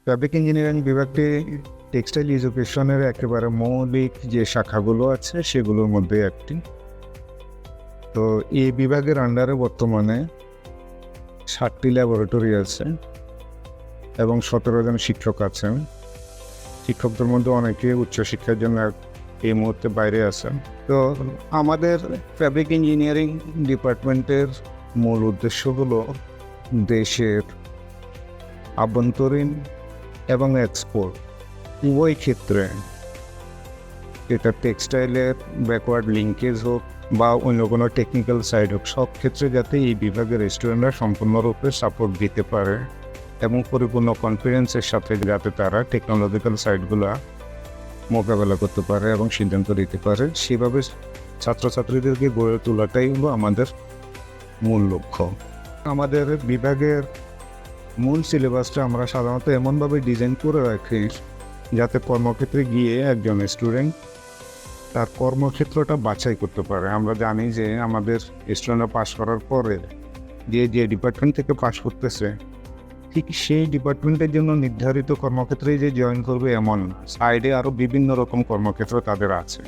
Fabric engineering বিভাগটি textile এডুকেশনের একেবারে মৌলিক যে শাখাগুলো আছে সেগুলোর মধ্যে একটি। তো এই বিভাগের আন্ডারে বর্তমানে 7টি ল্যাবরেটরি আছে এবং 17 জন শিক্ষক আছেন। শিক্ষকদের মধ্যে অনেকে উচ্চশিক্ষার জন্য এই মুহূর্তে বাইরে আছেন। তো আমাদের ফ্যাব্রিক ইঞ্জিনিয়ারিং ডিপার্টমেন্টের মূল উদ্দেশ্য হলো দেশের আভ্যন্তরীণ এবং এক্সপোর্ট উভয় ক্ষেত্রে, এটা টেক্সটাইলের ব্যাকওয়ার্ড লিঙ্কেজ হোক বা অন্য কোনো টেকনিক্যাল সাইড হোক, সব ক্ষেত্রে যাতে এই বিভাগের স্টুডেন্টরা সম্পূর্ণরূপে সাপোর্ট দিতে পারে এবং পরিপূর্ণ কনফিডেন্সের সাথে যাতে তারা টেকনোলজিক্যাল সাইডগুলো মোকাবেলা করতে পারে এবং সিদ্ধান্ত দিতে পারে, সেভাবে ছাত্রছাত্রীদেরকে গড়ে তোলাটাই হলো আমাদের মূল লক্ষ্য। আমাদের বিভাগের মূল সিলেবাসটা আমরা সাধারণত এমনভাবে ডিজাইন করে রাখি যাতে কর্মক্ষেত্রে গিয়ে একজন স্টুডেন্ট তার কর্মক্ষেত্রটা বাছাই করতে পারে। আমরা জানি যে আমাদের স্টুডেন্টরা পাস করার পরে যে ডিপার্টমেন্ট থেকে পাস করতেছে, ঠিক সেই ডিপার্টমেন্টের জন্য নির্ধারিত কর্মক্ষেত্রে যে জয়েন করবে এমন না, সাইডে আরও বিভিন্ন রকম কর্মক্ষেত্র তাদের আছে।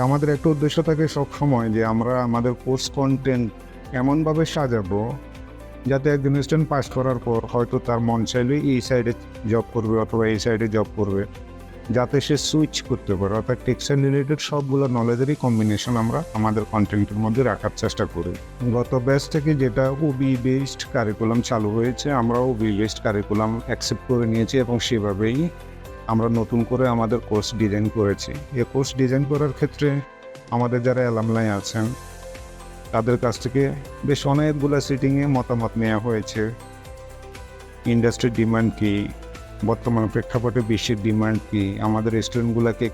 আমাদের একটা উদ্দেশ্য থাকে সবসময় যে আমরা আমাদের কোর্স কন্টেন্ট এমনভাবে সাজাবো যাতে একজন স্টুডেন্ট পাস করার পর হয়তো তার মন চাইলে এই সাইডে জব করবে অথবা এই সাইডে জব করবে, যাতে সে সুইচ করতে পারে। অর্থাৎ টেক্সটাইল রিলেটেড সবগুলো নলেজেরই কম্বিনেশন আমরা আমাদের কন্টেন্টের মধ্যে রাখার চেষ্টা করি। গত ব্যাচ থেকে যেটা ওবি বেসড কারিকুলাম চালু হয়েছে, আমরা ওবি বেসড কারিকুলাম অ্যাকসেপ্ট করে নিয়েছি এবং সেভাবেই আমরা নতুন করে আমাদের কোর্স ডিজাইন করেছি। এই কোর্স ডিজাইন করার ক্ষেত্রে আমাদের যারা অ্যালামনাই আছেন তাদের কাছ থেকে বেশ অনেকগুলো সিটিংয়ে মতামত নেওয়া হয়েছে। ইন্ডাস্ট্রির ডিমান্ড কী, বর্তমান প্রেক্ষাপটে বিশ্বের ডিমান্ড কী, আমাদের স্টুডেন্টগুলোকে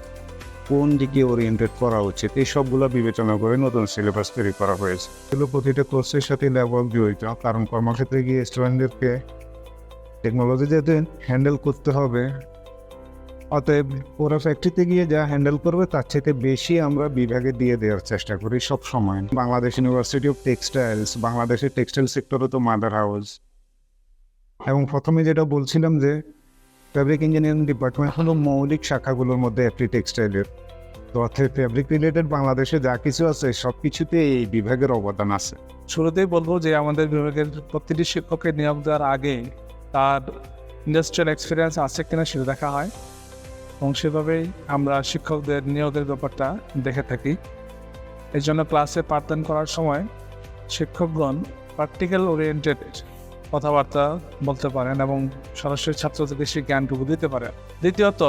কোন দিকে ওরিয়েন্টেড করা উচিত, এই সবগুলো বিবেচনা করে নতুন সিলেবাস তৈরি করা হয়েছে। এগুলো প্রতিটা কোর্সের সাথে ল্যাবওয়ার্ক জড়িত, কারণ কর্মক্ষেত্রে গিয়ে স্টুডেন্টদেরকে টেকনোলজি যাতে হ্যান্ডেল করতে হবে, অতএব ওরা ফ্যাক্টরিতে গিয়ে যা হ্যান্ডেল করবে তার চাইতে বেশি আমরা বিভাগে দিয়ে দেওয়ার চেষ্টা করি সব সময়। বাংলাদেশ ইউনিভার্সিটি অফ টেক্সটাইলস, বাংলাদেশের টেক্সটাইল সেক্টরও তো মাদার হাউস। এবং প্রথমে যেটা বলছিলাম যে ফ্যাব্রিক ইঞ্জিনিয়ারিং ডিপার্টমেন্ট হলো মৌলিক শাখাগুলোর মধ্যে একটি টেক্সটাইলের। তো অর্থাৎ ফ্যাব্রিক রিলেটেড বাংলাদেশে যা কিছু আছে সব কিছুতে এই বিভাগের অবদান আছে। শুরুতেই বলবো যে আমাদের বিভাগের প্রতিটি শিক্ষককে নিয়োগ দেওয়ার আগে তার ইন্ডাস্ট্রিয়াল এক্সপিরিয়েন্স আছে কিনা সেটা দেখা হয় এবং সেভাবেই আমরা শিক্ষকদের নিয়োগের ব্যাপারটা দেখে থাকি। এই জন্য ক্লাসে পাঠদান করার সময় শিক্ষকগণ প্র্যাকটিক্যাল ওরিয়েন্টেড কথাবার্তা বলতে পারেন এবং সরাসরি ছাত্রদেরকে সেই জ্ঞানটুকু দিতে পারেন। দ্বিতীয়ত,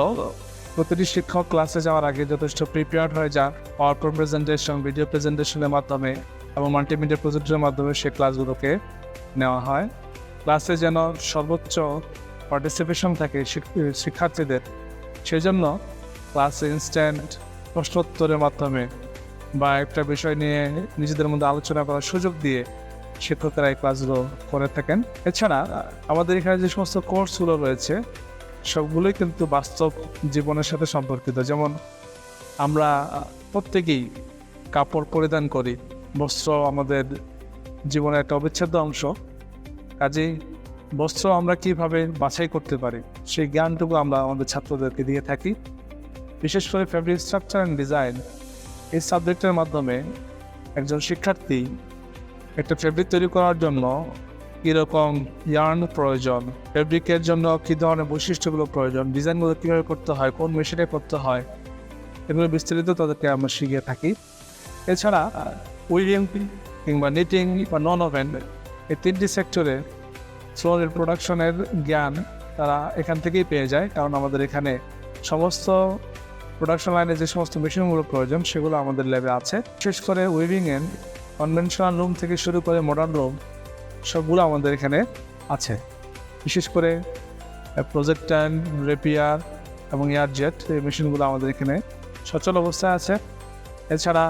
প্রতিটি শিক্ষক ক্লাসে যাওয়ার আগে যথেষ্ট প্রিপেয়ার্ড হয়ে যান পাওয়ার পয়েন্ট প্রেজেন্টেশন, ভিডিও প্রেজেন্টেশনের মাধ্যমে এবং মাল্টিমিডিয়া প্রজেক্টের মাধ্যমে সেই ক্লাসগুলোকে নেওয়া হয়। ক্লাসে যেন সর্বোচ্চ পার্টিসিপেশন থাকে শিক্ষার্থীদের, সেজন্য ক্লাসে ইনস্ট্যান্ট প্রশ্নোত্তরের মাধ্যমে বা একটা বিষয় নিয়ে নিজেদের মধ্যে আলোচনা করার সুযোগ দিয়ে শিক্ষকরা এই ক্লাসগুলো করে থাকেন। এছাড়া আমাদের এখানে যে সমস্ত কোর্সগুলো রয়েছে সবগুলোই কিন্তু বাস্তব জীবনের সাথে সম্পর্কিত। যেমন আমরা প্রত্যেকেই কাপড় পরিধান করি, বস্ত্র আমাদের জীবনের একটা অবিচ্ছেদ্য অংশ। কাজেই বস্ত্র আমরা কিভাবে বাছাই করতে পারি সেই জ্ঞানটুকু আমরা আমাদের ছাত্রদেরকে দিয়ে থাকি। বিশেষ করে ফ্যাব্রিক স্ট্রাকচার অ্যান্ড ডিজাইন এই সাবজেক্টের মাধ্যমে একজন শিক্ষার্থী একটা ফ্যাব্রিক তৈরি করার জন্য কীরকম ইয়ার্ন প্রয়োজন, ফ্যাব্রিকের জন্য কী ধরনের বৈশিষ্ট্যগুলো প্রয়োজন, ডিজাইনগুলো কীভাবে করতে হয়, কোন মেশিনে করতে হয়, এগুলো বিস্তারিত তাদেরকে আমরা শিখিয়ে থাকি। এছাড়া উইভিং কিংবা নিটিং বা নন ওভেন এই 3টি সেক্টরে স্লোনের প্রোডাকশনের জ্ঞান তারা এখান থেকেই পেয়ে যায়, কারণ আমাদের এখানে সমস্ত প্রোডাকশন লাইনে যে সমস্ত মেশিনগুলো প্রয়োজন সেগুলো আমাদের ল্যাবে আছে। বিশেষ করে উইভিংয়ের কনভেনশনাল রুম থেকে শুরু করে মডার্ন রুম সবগুলো আমাদের এখানে আছে। বিশেষ করে প্রজেক্টাইল, রেপিয়ার এবং এয়ারজেট, এই মেশিনগুলো আমাদের এখানে সচল অবস্থায় আছে। এছাড়া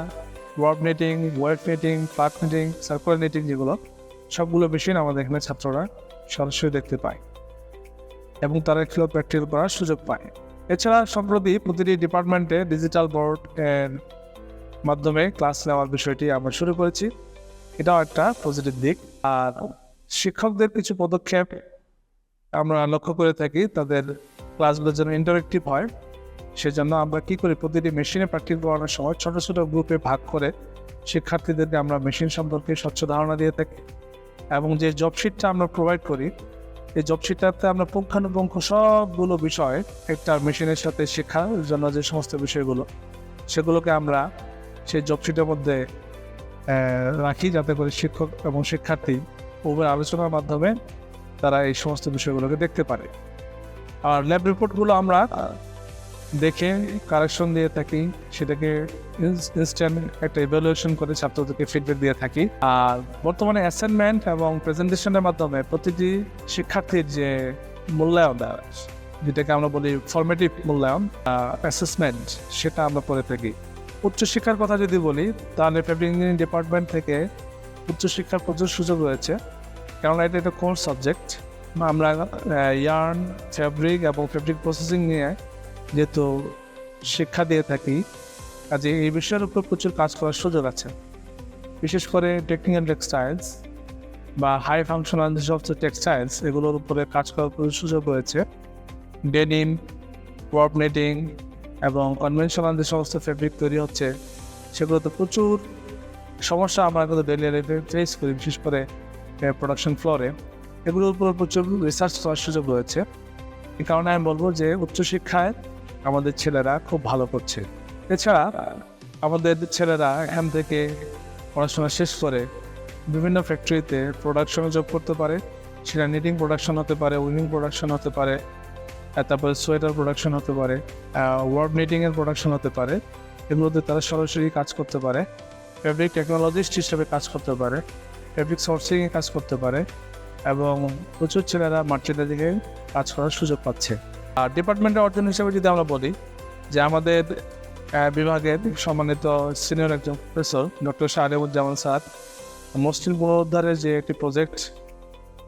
ওয়ার্ড নেটিং, weight netting, part netting, circular netting, যেগুলো সবগুলো মেশিন আমাদের এখানে ছাত্ররা সরাসরি দেখতে পায় এবং তারা এগুলো প্র্যাকটিক্যাল করার সুযোগ পায়। এছাড়া সম্প্রতি প্রতিটি ডিপার্টমেন্টে ডিজিটাল বোর্ড এর মাধ্যমে ক্লাস নেওয়ার বিষয়টি আমরা শুরু করেছি, এটাও একটা পজিটিভ দিক। আর শিক্ষকদের কিছু পদক্ষেপ আমরা লক্ষ্য করে থাকি, তাদের ক্লাসগুলো যেন ইন্টারেক্টিভ হয়, সেজন্য আমরা কী করি, প্রতিটি মেশিনে প্র্যাকটিস করানোর সময় ছোটো ছোটো গ্রুপে ভাগ করে শিক্ষার্থীদেরকে আমরা মেশিন সম্পর্কে স্বচ্ছ ধারণা দিয়ে থাকি এবং যে জবশিটটা আমরা প্রোভাইড করি, এই জবশিটটাতে আমরা পুঙ্খানুপুঙ্খ সবগুলো বিষয় একটা মেশিনের সাথে শেখার জন্য যে সমস্ত বিষয়গুলো, সেগুলোকে আমরা সেই জবশিটের মধ্যে রাখি, যাতে করে শিক্ষক এবং শিক্ষার্থী উভয় আলোচনার মাধ্যমে তারা এই সমস্ত বিষয়গুলোকে দেখতে পারে। আর ল্যাব রিপোর্টগুলো আমরা দেখে কারেকশন দিয়ে থাকি, সেটাকে ইনস্ট্যান্ট একটা ইভ্যালুয়েশন করে ছাত্রদেরকে ফিডব্যাক দিয়ে থাকি। আর বর্তমানে অ্যাসাইনমেন্ট এবং প্রেজেন্টেশনের মাধ্যমে প্রতিটি শিক্ষার্থীর যে মূল্যায়ন, যেটাকে আমরা বলি ফর্মেটিভ মূল্যায়ন, অ্যাসেসমেন্ট, সেটা আমরা করে থাকি। উচ্চশিক্ষার কথা যদি বলি, তাহলে ফেব্রিক ইঞ্জিনিয়ারিং ডিপার্টমেন্ট থেকে উচ্চশিক্ষার প্রচুর সুযোগ রয়েছে, কেননা এটা একটা কোর্স সাবজেক্ট। আমরা ইয়ার্ন, ফেব্রিক এবং ফেব্রিক প্রসেসিং নিয়ে যেহেতু শিক্ষা দিয়ে থাকি, কাজে এই বিষয়ের উপর প্রচুর কাজ করার সুযোগ আছে। বিশেষ করে টেকনিক্যাল টেক্সটাইলস বা হাই ফাংশনাল যে সমস্ত টেক্সটাইলস, এগুলোর উপরে কাজ করার প্রচুর সুযোগ রয়েছে। ডেনিম, ওয়ার্প নেটিং এবং কনভেনশনাল যে সমস্ত ফেব্রিক তৈরি হচ্ছে, সেগুলোতে প্রচুর সমস্যা আমরা কিন্তু ডেইলি লাইফে ফেস করি, বিশেষ করে প্রোডাকশন ফ্লোরে। এগুলোর উপর প্রচুর রিসার্চ করার সুযোগ রয়েছে। এই কারণে আমি বলবো যে উচ্চশিক্ষায় আমাদের ছেলেরা খুব ভালো করছে। এছাড়া আমাদের ছেলেরা এখান থেকে পড়াশোনা শেষ করে বিভিন্ন ফ্যাক্টরিতে প্রোডাকশনে জব করতে পারে, সেটা নিটিং প্রোডাকশন হতে পারে, উইভিং প্রোডাকশন হতে পারে, তারপরে সোয়েটার প্রোডাকশন হতে পারে, ওয়ার্ড নিটিংয়ের প্রোডাকশন হতে পারে। এগুলোতে তারা সরাসরি কাজ করতে পারে, ফেব্রিক টেকনোলজিস্ট হিসেবে কাজ করতে পারে, ফেব্রিক সোর্সিংয়ে কাজ করতে পারে এবং প্রচুর ছেলেরা মার্চেন্ডাইজিংয়ে কাজ করার সুযোগ পাচ্ছে। আর ডিপার্টমেন্টের অর্জন হিসেবে যদি আমরা বলি যে আমাদের বিভাগের সম্মানিত সিনিয়র একজন প্রফেসর ডক্টর শাহরিয়ারুজ্জামান স্যার মসৃণ পুনরুদ্ধারের যে একটি প্রজেক্ট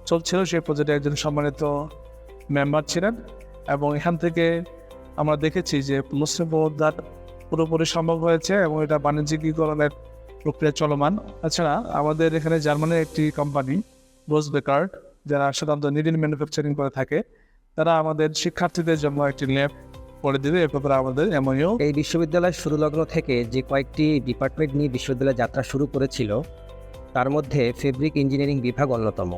চলছিল, সেই প্রজেক্টে একজন সম্মানিত মেম্বার ছিলেন এবং এখান থেকে আমরা দেখেছি যে মসৃণ পুনরুদ্ধার পুরোপুরি সম্ভব হয়েছে এবং এটা বাণিজ্যিকীকরণের প্রক্রিয়া চলমান। তাছাড়া আমাদের এখানে জার্মানির একটি কোম্পানি রোজ বেকার্ড, যারা সাধারণত নিডিল ম্যানুফ্যাকচারিং করে থাকে, তারা আমাদের শিক্ষার্থীদের জন্য একটি ল্যাব করে দেবে। এ ব্যাপারে আমাদের এমনও এই বিশ্ববিদ্যালয়ের শুরু লগ্ন থেকে যে কয়েকটি ডিপার্টমেন্ট নিয়ে বিশ্ববিদ্যালয় যাত্রা শুরু করেছিল, তার মধ্যে ফেব্রিক ইঞ্জিনিয়ারিং বিভাগ অন্যতম।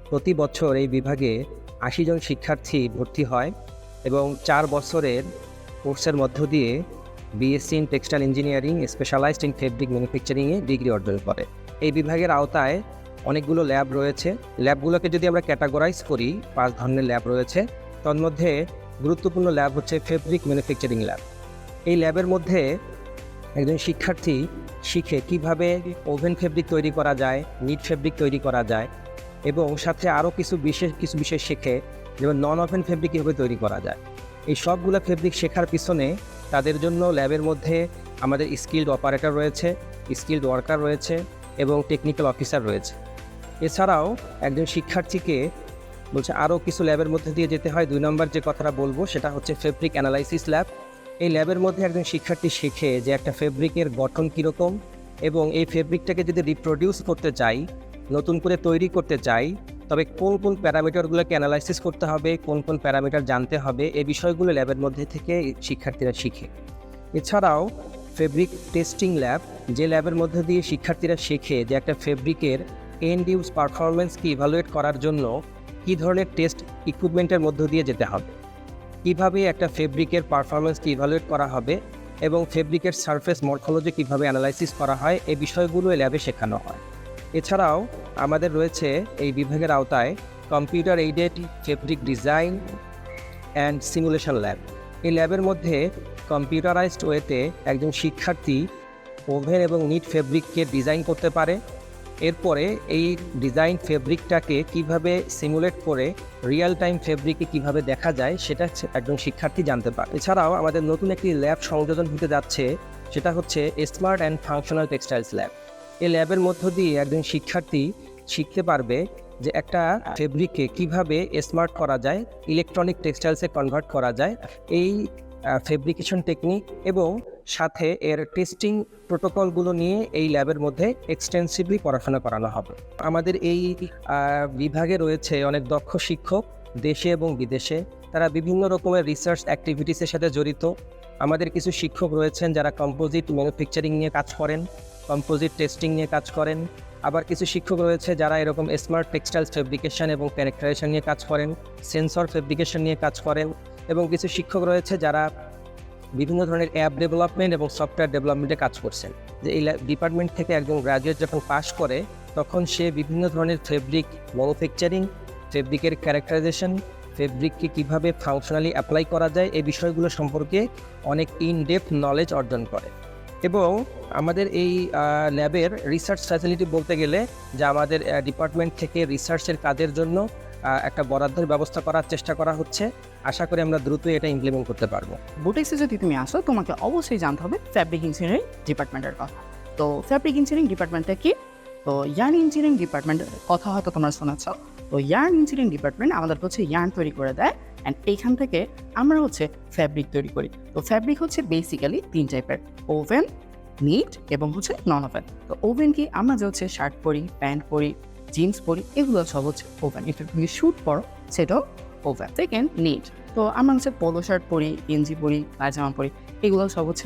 প্রতি বছর এই বিভাগে ৮০ জন শিক্ষার্থী ভর্তি হয় এবং 4 বছরের কোর্সের মধ্য দিয়ে BSc in textile engineering specialised in fabric ম্যানুফ্যাকচারিংয়ে ডিগ্রি অর্জন করে। এই বিভাগের আওতায় অনেকগুলো ল্যাব রয়েছে। ল্যাবগুলোকে যদি আমরা ক্যাটাগরাইজ করি, 5 ধরনের ল্যাব রয়েছে। তন্মধ্যে গুরুত্বপূর্ণ ল্যাব হচ্ছে ফেব্রিক ম্যানুফ্যাকচারিং ল্যাব। এই ল্যাবের মধ্যে একজন শিক্ষার্থী শিখে কিভাবে ওভেন ফেব্রিক তৈরি করা যায়, নিট ফেব্রিক তৈরি করা যায় এবং সাথে আরও কিছু বিষয় শেখে, যেমন নন ওভেন ফেব্রিক কীভাবে তৈরি করা যায়। এই সবগুলো ফেব্রিক শেখার পিছনে তাদের জন্য ল্যাবের মধ্যে আমাদের স্কিল্ড অপারেটর রয়েছে, স্কিল্ড ওয়ার্কার রয়েছে এবং টেকনিক্যাল অফিসার রয়েছে। এছাড়াও একজন শিক্ষার্থীকে বলছে আরও কিছু ল্যাবের মধ্যে দিয়ে যেতে হয়। 2 নম্বর যে কথাটা বলবো সেটা হচ্ছে ফেব্রিক অ্যানালাইসিস ল্যাব। এই ল্যাবের মধ্যে একজন শিক্ষার্থী শেখে যে একটা ফেব্রিকের গঠন কীরকম এবং এই ফেব্রিকটাকে যদি রিপ্রোডিউস করতে চাই, নতুন করে তৈরি করতে চাই, তবে কোন কোন প্যারামিটারগুলোকে অ্যানালাইসিস করতে হবে, কোন কোন প্যারামিটার জানতে হবে, এই বিষয়গুলো ল্যাবের মধ্যে থেকে শিক্ষার্থীরা শিখে। এছাড়াও ফেব্রিক টেস্টিং ল্যাব, যে ল্যাবের মধ্যে দিয়ে শিক্ষার্থীরা শেখে যে একটা ফেব্রিকের এন্ড ইউজ পারফরমেন্সকে ইভালুয়েট করার জন্য কী ধরনের টেস্ট ইকুইপমেন্টের মধ্য দিয়ে যেতে হবে, কীভাবে একটা ফেব্রিকের পারফরমেন্সকে ইভালুয়েট করা হবে এবং ফেব্রিকের সারফেস মর্ফোলজি কীভাবে অ্যানালাইসিস করা হয়, এই বিষয়গুলো ল্যাবে শেখানো হয়। এছাড়াও আমাদের রয়েছে এই বিভাগের আওতায় computer aided fabric design and simulation lab. এই ল্যাবের মধ্যে কম্পিউটারাইজড ওয়েতে একজন শিক্ষার্থী ওভেন এবং নিট ফেব্রিককে ডিজাইন করতে পারে এরপরে এই ডিজাইন ফেব্রিকটাকে কিভাবে সিমুলেট করে রিয়েল টাইম ফেব্রিকে কিভাবে দেখা যায় সেটা একজন শিক্ষার্থী জানতে পারে। এছাড়াও আমাদের নতুন একটি ল্যাব সংযোজন হতে যাচ্ছে, সেটা হচ্ছে smart and functional textiles lab. এই ল্যাবের মধ্য দিয়ে একজন শিক্ষার্থী শিখতে পারবে যে একটা ফেব্রিককে কিভাবে স্মার্ট করা যায়, ইলেকট্রনিক টেক্সটাইলসে কনভার্ট করা যায়, এই ফেব্রিকেশন টেকনিক এবং সাথে এর টেস্টিং প্রোটোকলগুলো নিয়ে এই ল্যাবের মধ্যে এক্সটেন্সিভলি পড়াশোনা করানো হবে। আমাদের এই বিভাগে রয়েছে অনেক দক্ষ শিক্ষক দেশে এবং বিদেশে, তারা বিভিন্ন রকমের রিসার্চ অ্যাক্টিভিটিসের সাথে জড়িত। আমাদের কিছু শিক্ষক রয়েছেন যারা কম্পোজিট ম্যানুফ্যাকচারিং নিয়ে কাজ করেন, কম্পোজিট টেস্টিং নিয়ে কাজ করেন। আবার কিছু শিক্ষক রয়েছে যারা এরকম স্মার্ট টেক্সটাইলস ফেব্রিকেশন এবং ক্যারেক্টারাইজেশন নিয়ে কাজ করেন, সেন্সর ফেব্রিকেশন নিয়ে কাজ করেন, এবং কিছু শিক্ষক রয়েছে যারা বিভিন্ন ধরনের অ্যাপ ডেভেলপমেন্ট এবং সফটওয়্যার ডেভেলপমেন্টে কাজ করছেন। যে এই ডিপার্টমেন্ট থেকে একজন গ্র্যাজুয়েট যখন পাশ করে তখন সে বিভিন্ন ধরনের ফেব্রিক ম্যানুফ্যাকচারিং, ফেব্রিকের ক্যারেক্টারাইজেশন, ফেব্রিককে কীভাবে ফাংশনালি অ্যাপ্লাই করা যায় এই বিষয়গুলো সম্পর্কে অনেক ইনডেপথ নলেজ অর্জন করে। এবং আমাদের এই ল্যাবের রিসার্চ ফ্যাসিলিটি বলতে গেলে যে আমাদের ডিপার্টমেন্ট থেকে রিসার্চের কাজের জন্য একটা বরাদ্দের ব্যবস্থা করার চেষ্টা করা হচ্ছে। আশা করি আমরা দ্রুতই এটা ইমপ্লিমেন্ট করতে পারবো। বুটিক্সে যদি তুমি আসো তোমাকে অবশ্যই জানতে হবে ফ্যাব্রিক ইঞ্জিনিয়ারিং ডিপার্টমেন্টের কথা। তো ফ্যাব্রিক ইঞ্জিনিয়ারিং ডিপার্টমেন্টটা কি? তো ইয়ার্ন ইঞ্জিনিয়ারিং ডিপার্টমেন্টের কথা হয়তো তোমরা শোনাচ্ছ। তো ইয়ার্ন ইঞ্জিনিয়ারিং ডিপার্টমেন্ট আমাদের হচ্ছে ইয়ার্ন তৈরি করে দেয়, অ্যান্ড এইখান থেকে আমরা হচ্ছে ফ্যাব্রিক তৈরি করি। তো ফ্যাব্রিক হচ্ছে বেসিক্যালি 3 টাইপের, ওভেন, নিট এবং হচ্ছে নন ওভেন। তো ওভেন কি, আমরা যে হচ্ছে শার্ট পরি, প্যান্ট পরি, জিন্স পরি, এগুলো সব হচ্ছে ওভেন। এটা তুমি শ্যুট পরো, সেটাও ওভেন। সেকেন্ড নিট, তো আমরা হচ্ছে পোলো শার্ট পরি, গেঞ্জি পরি, পায়জামা পরি, এগুলো সব হচ্ছে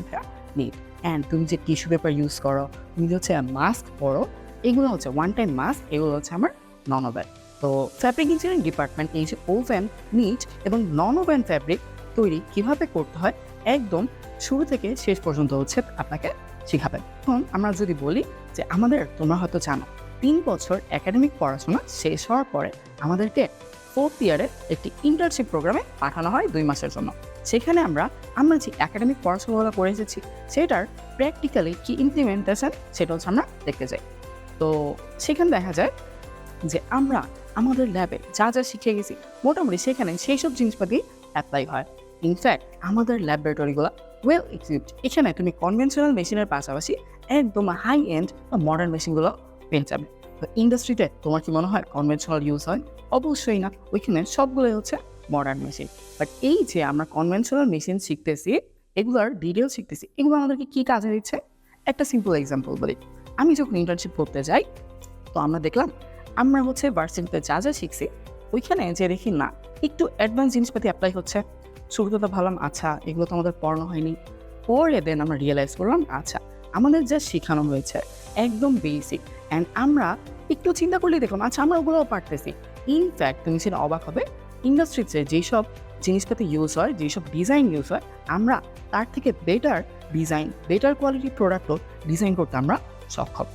নিট। অ্যান্ড তুমি যে টিস্যু পেপার ইউজ করো, তুমি যে হচ্ছে মাস্ক পরো, এগুলো হচ্ছে ওয়ান টাইম মাস্ক, এগুলো হচ্ছে আমার নন ওভেন। তো ফ্যাব্রিক ইঞ্জিনিয়ারিং ডিপার্টমেন্ট এই যে ওভেন, নিট এবং নন ওভেন ফ্যাব্রিক তৈরি কীভাবে করতে হয় একদম শুরু থেকে শেষ পর্যন্ত হচ্ছে আপনাকে শেখাবেন। এখন আমরা যদি বলি যে আমাদের, তোমরা হয়তো জানো, 3 বছর একাডেমিক পড়াশোনা শেষ হওয়ার পরে আমাদেরকে 4th ইয়ারের একটি ইন্টার্নশিপ প্রোগ্রামে পাঠানো হয় 2 মাসের জন্য। সেখানে আমরা যে একাডেমিক পড়াশোনাগুলো করে এসেছি সেটার প্র্যাকটিক্যালি কি ইমপ্লিমেন্টেশন সেটা হচ্ছে আমরা দেখতে যাই। তো সেখানে দেখা যায় যে আমরা আমাদের ল্যাবে যা যা শিখে গেছি মোটামুটি সেখানে সেই সব জিনিসপাতি অ্যাপ্লাই হয়। ইনফ্যাক্ট আমাদের ল্যাবরেটরিগুলো ওয়েল ইকুইপড। এখানে তুমি কনভেনশনাল মেশিনের পাশাপাশি একদম হাই এন্ড বা মডার্ন মেশিনগুলো পেয়ে যাবে। তো ইন্ডাস্ট্রিতে তোমার কি মনে হয় কনভেনশনাল ইউজ হয়? অবশ্যই না, ওইখানে সবগুলোই হচ্ছে মডার্ন মেশিন। বাট এই যে আমরা কনভেনশনাল মেশিন শিখতেছি, এগুলোর ডিটেল শিখতেছি, এগুলো আমাদেরকে কী কাজে দিচ্ছে? একটা সিম্পল এক্সাম্পল বলি। আমি যখন ইন্টার্নশিপ করতে যাই, তো আমরা দেখলাম আমরা হচ্ছে ভার্সিটিতে যা যা শিখছি ওইখানে যে দেখি না একটু অ্যাডভান্স জিনিসপাতি অ্যাপ্লাই হচ্ছে। শুরুতে তো ভাবলাম আচ্ছা এগুলো তো আমাদের পড়ানো হয়নি, পরে দেন আমরা রিয়েলাইজ করলাম আচ্ছা আমাদের যা শেখানো হয়েছে একদম বেসিক, অ্যান্ড আমরা একটু চিন্তা করলেই দেখলাম আচ্ছা আমরা ওগুলোও পারতেছি। ইনফ্যাক্ট তুমি সেটা অবাক হবে, ইন্ডাস্ট্রিতে যেসব জিনিসপাতি ইউজ হয়, যেসব ডিজাইন ইউজ হয়, আমরা তার থেকে বেটার ডিজাইন, বেটার কোয়ালিটি প্রোডাক্টও ডিজাইন করতে আমরা সক্ষম।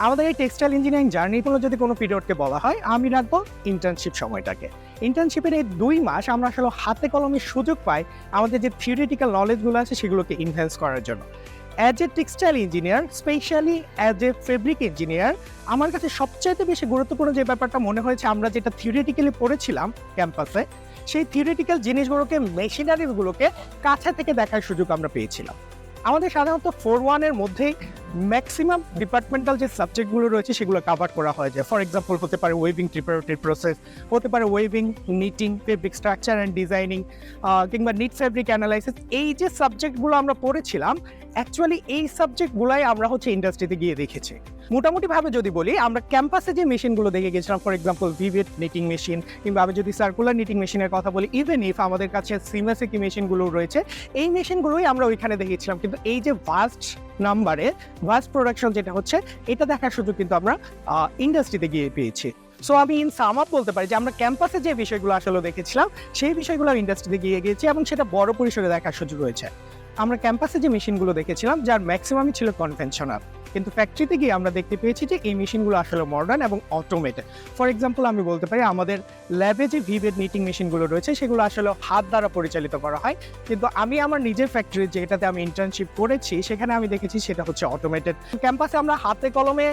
আমাদের এই টেক্সটাইল ইঞ্জিনিয়ারিং জার্নিগুলো যদি কোনো পিরিয়ডকে বলা হয়, আমি রাখবো ইন্টার্নশিপ সময়টাকে। ইন্টার্নশিপের এই 2 মাস আমরা আসলে হাতে কলমে সুযোগ পাই আমাদের যে থিওরিটিক্যাল নলেজগুলো আছে সেগুলোকে ইনহ্যান্স করার জন্য। As a textile engineer, specially as a fabric engineer, আমার কাছে সবচাইতে বেশি গুরুত্বপূর্ণ যে ব্যাপারটা মনে হয়েছে, আমরা যেটা থিওরিটিক্যালি পড়েছিলাম ক্যাম্পাসে, সেই থিওরিটিক্যাল জিনিসগুলোকে, মেশিনারিজগুলোকে কাছে থেকে দেখার সুযোগ আমরা পেয়েছিলাম। আমাদের সাধারণত 4-1-এর মধ্যেই ম্যাক্সিমাম ডিপার্টমেন্টাল যে সাবজেক্টগুলো রয়েছে সেগুলো কাভার করা হয় যায়। ফর এক্সাম্পল হতে পারে ওয়েভিং প্রিপারেটরি প্রসেস, হতে পারে waving, knitting, fabric structure and designing, কিংবা নিট ফেব্রিক অ্যানালাইসিস। এই যে সাবজেক্টগুলো আমরা পড়েছিলাম, অ্যাকচুয়ালি এই সাবজেক্টগুলাই আমরা হচ্ছে ইন্ডাস্ট্রিতে গিয়ে দেখেছি। মোটামুটিভাবে যদি বলি, আমরা ক্যাম্পাসে যে মেশিনগুলো দেখে গেছিলাম, ফর এক্সাম্পল ভিভেট নিটিং মেশিন, কিংবা আমি যদি সার্কুলার নিটিং মেশিনের কথা বলি, ইভেন ইফ আমাদের কাছে সিমেসিকি মেশিনগুলো রয়েছে, এই মেশিনগুলোই আমরা ওইখানে দেখেছিলাম। কিন্তু এই যে ভাস্ট নাম্বারে ভাস্ট প্রোডাকশন যেটা হচ্ছে, এটা দেখার সুযোগ কিন্তু আমরা ইন্ডাস্ট্রিতে গিয়ে পেয়েছি। সো আমি ইন সাম আপ বলতে পারি যে আমরা ক্যাম্পাসে যে বিষয়গুলো আসলে দেখেছিলাম সেই বিষয়গুলো ইন্ডাস্ট্রিতে গিয়ে গিয়েছি, এবং সেটা বড় পরিসরে দেখার সুযোগ রয়েছে। আমরা ক্যাম্পাসে যে মেশিনগুলো দেখেছিলাম যার ম্যাক্সিমামই ছিল কনভেনশনাল, কিন্তু ফ্যাক্টরিতে গিয়ে আমরা দেখতে পেয়েছি যে এই মেশিনগুলো আসলে মডার্ন এবং অটোমেটেড। ফর এক্সাম্পল আমি বলতে পারি আমাদের ল্যাবে যে ভিভেট নিটিং মেশিনগুলো রয়েছে সেগুলো আসলে হাত দ্বারা পরিচালিত করা হয়, কিন্তু আমি আমার নিজের ফ্যাক্টরি যেটাতে আমি ইন্টার্নশিপ করেছি সেখানে আমি দেখেছি সেটা হচ্ছে অটোমেটেড। ক্যাম্পাসে আমরা হাতে কলমে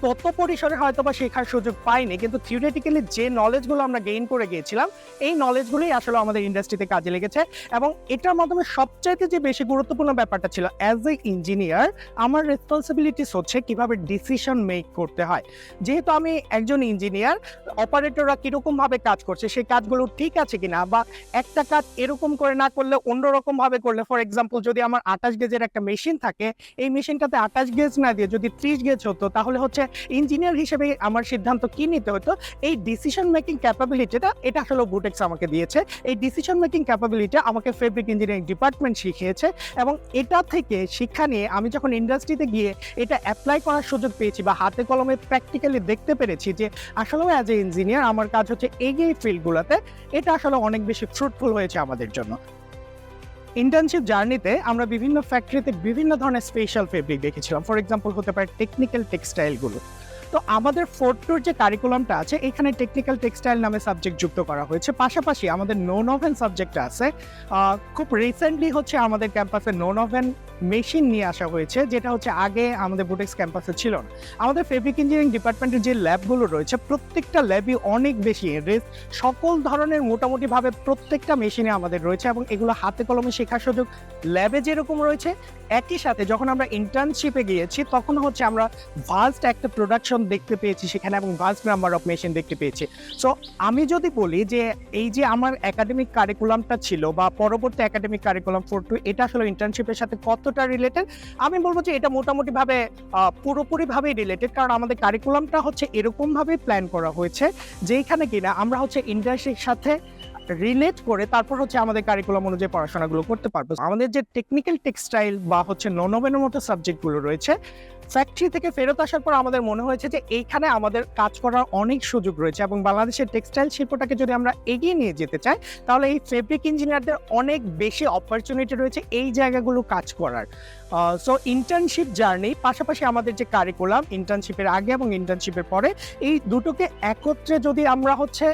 তত পরিসরে হয়তো বা শেখার সুযোগ পাইনি, কিন্তু থিওরিটিক্যালি যে নলেজগুলো আমরা গেইন করে গিয়েছিলাম এই নলেজগুলোই আসলে আমাদের ইন্ডাস্ট্রিতে কাজে লেগেছে। এবং এটার মাধ্যমে সবচাইতে যে বেশি গুরুত্বপূর্ণ ব্যাপারটা ছিল, অ্যাজ এ ইঞ্জিনিয়ার আমার রেসপন্সিবিলিটিস হচ্ছে কিভাবে ডিসিশন মেক করতে হয়। যেহেতু আমি একজন ইঞ্জিনিয়ার, অপারেটররা কীরকমভাবে কাজ করছে সেই কাজগুলো ঠিক আছে কিনা, বা একটা কাজ এরকম করে না করলে অন্যরকমভাবে করলে, ফর এক্সাম্পল যদি আমার 28 গেজের একটা মেশিন থাকে, এই মেশিনটাতে 28 গেজ না দিয়ে যদি 30 গেজ হতো, তাহলে হচ্ছে ইঞ্জিনিয়ার হিসেবে আমার সিদ্ধান্ত কি নিতে হতো। এই ডিসিশন মেকিং ক্যাপাবিলিটিটা এটা আসলে বুটেক্স আমাকে দিয়েছে। এই ডিসিশন মেকিং ক্যাপাবিলিটি আমাকে ফেব্রিক ইঞ্জিনিয়ারিং ডিপার্টমেন্ট শিখিয়েছে, এবং এটা থেকে শিক্ষা নিয়ে আমি যখন ইন্ডাস্ট্রিতে গিয়ে এটা অ্যাপ্লাই করার সুযোগ পেয়েছি বা হাতে কলমে প্র্যাকটিক্যালি দেখতে পেরেছি যে আসলেও অ্যাজ এ ইঞ্জিনিয়ার আমার কাজ হচ্ছে এই ফিল্ডগুলোতে, এটা আসলে অনেক বেশি ফ্রুটফুল হয়েছে আমাদের জন্য। ইন্টার্নশিপ জার্নিতে আমরা বিভিন্ন ফ্যাক্টরিতে বিভিন্ন ধরনের স্পেশাল ফেব্রিক দেখেছিলাম। ফর এক্সাম্পল হতে পারে টেকনিক্যাল টেক্সটাইলগুলো। তো আমাদের 4-2 যে কারিকুলামটা আছে এখানে টেকনিক্যাল টেক্সটাইল নামে সাবজেক্ট যুক্ত করা হয়েছে। পাশাপাশি আমাদের নন ওভেন সাবজেক্টটা আছে। খুব রিসেন্টলি হচ্ছে আমাদের ক্যাম্পাসে নন ওভেন মেশিন নিয়ে আসা হয়েছে, যেটা হচ্ছে আগে আমাদের বুটেক্স ক্যাম্পাসে ছিল না। আমাদের ফেব্রিক ইঞ্জিনিয়ারিং ডিপার্টমেন্টের যে ল্যাবগুলো রয়েছে প্রত্যেকটা ল্যাবই অনেক বেশি এনরিচ, সকল ধরনের মোটামুটিভাবে প্রত্যেকটা মেশিনে আমাদের রয়েছে, এবং এগুলো হাতে কলমে শেখার সুযোগ ল্যাবে যেরকম রয়েছে, একই সাথে যখন আমরা ইন্টার্নশিপে গিয়েছি তখন হচ্ছে আমরা ভাস্ট একটা প্রোডাকশন দেখতে পেয়েছি সেখানে, এবং ভাস্ট নাম্বার অফ মেশিন দেখতে পেয়েছি। সো আমি যদি বলি যে এই যে আমার একাডেমিক কারিকুলামটা ছিল বা পরবর্তী একাডেমিক কারিকুলাম 4-2 এটা আসলে ইন্টার্নশিপের সাথে কতটা রিলেটেড, আমি বলবো যে এটা মোটামুটিভাবে পুরোপুরিভাবেই রিলেটেড। কারণ আমাদের কারিকুলামটা হচ্ছে এরকমভাবেই প্ল্যান করা হয়েছে যেখানে কিনা আমরা হচ্ছে ইন্ডাস্ট্রির সাথে রিলেট করে তারপর হচ্ছে আমাদের কারিকুলাম অনুযায়ী পড়াশোনাগুলো করতে পারবো। আমাদের যে টেকনিক্যাল টেক্সটাইল বা হচ্ছে নন ওভেনের মতো সাবজেক্টগুলো রয়েছে, ফ্যাক্টরি থেকে ফেরত আসার পর আমাদের মনে হয়েছে যে এইখানে আমাদের কাজ করার অনেক সুযোগ রয়েছে, এবং বাংলাদেশের টেক্সটাইল শিল্পটাকে যদি আমরা এগিয়ে নিয়ে যেতে চাই তাহলে এই ফেব্রিক ইঞ্জিনিয়ারদের অনেক বেশি অপরচুনিটি রয়েছে এই জায়গাগুলো কাজ করার। সো ইন্টার্নশিপ জার্নি পাশাপাশি আমাদের যে কারিকুলাম ইন্টার্নশিপের আগে এবং ইন্টার্নশিপের পরে, এই দুটোকে একত্রে যদি আমরা হচ্ছে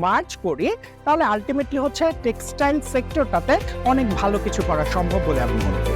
মার্চ করি তাহলে আলটিমেটলি হচ্ছে টেক্সটাইল সেক্টরটাতে অনেক ভালো কিছু করা সম্ভব বলে আমি মনে করি।